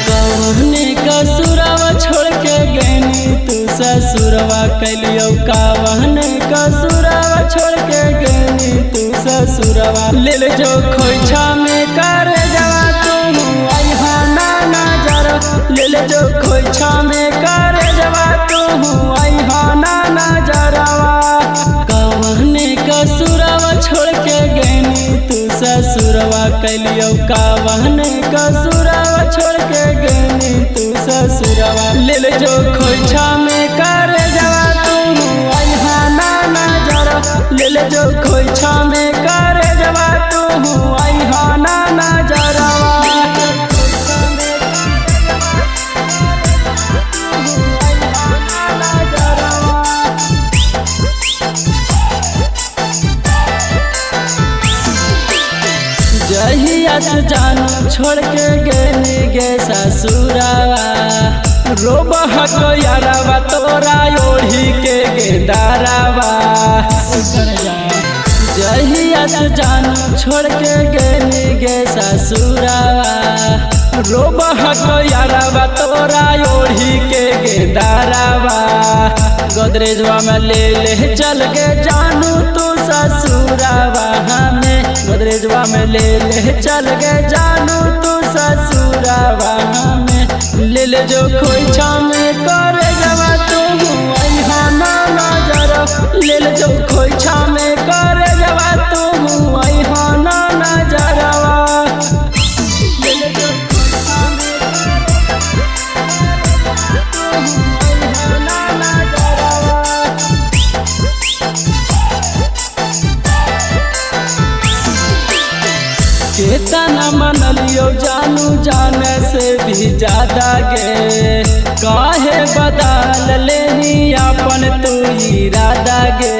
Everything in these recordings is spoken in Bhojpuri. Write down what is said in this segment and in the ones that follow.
कौने कसुरवा छोड़ के गैनी तू ससुरवा कैलियो कावने कसुरवा छोड़ के गैनी तू ससुरवा ले जो खोइछा में कर जवा तू आई हाना नजर ले जो खोइछा में कर जवा तू आई हाना नजरवा कौने कसुरवा छोड़ के गैनी तू ससुरवा कैलियो कावने कसुरवा छोड़ के गैनी तू ससुरवा ले जो खोइछा में कर जवा तू आई हाना नजर ले जो खोइछा में कर जवा तू आई हाना नजरवा जहिया से जानू छोड़ के गैनी गे ससुरावा रोबह को यारावा तोरा ओढ़ी के गेदारावा जहिया से जानू छोड़ के गैनी गे ससुरावा रोबह को यारावा तोरा ओढ़ी के गेदारावा गोदरेजवा में ले चल के जानू तू ससुरावा हमें गोदरेजवा में ले चल के जानू तू ससुरावा हमें ले जो खोइछा में कर जवा तू आई हाना नजर ले जो खोइछा में कर जवा तू आई हाना नजरवा केतना मन लियो जानू जाने से भी ज्यादा गे काहे बदल लेनी अपन तू इरादा गे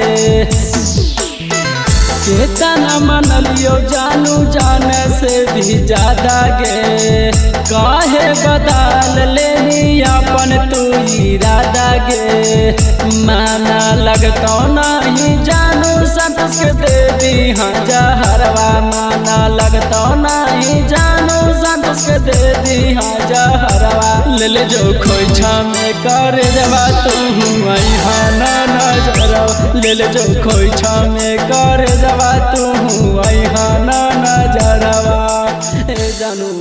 केतना मन लियो जानू जाने से भी ज्यादा गे काहे बदल लेनी अपन तू इरादा गे माना लगतो नहीं जानू संतोष के देवी हाँ जहरवा माना लगतो नहीं जानू संतोष के देवी हाँ जहरवा ले जो खोइछा में कर जवा तू आई हाना नजरवा ले जो खोइछा में कर जवा तू आई हाना नजरवा ए जानू।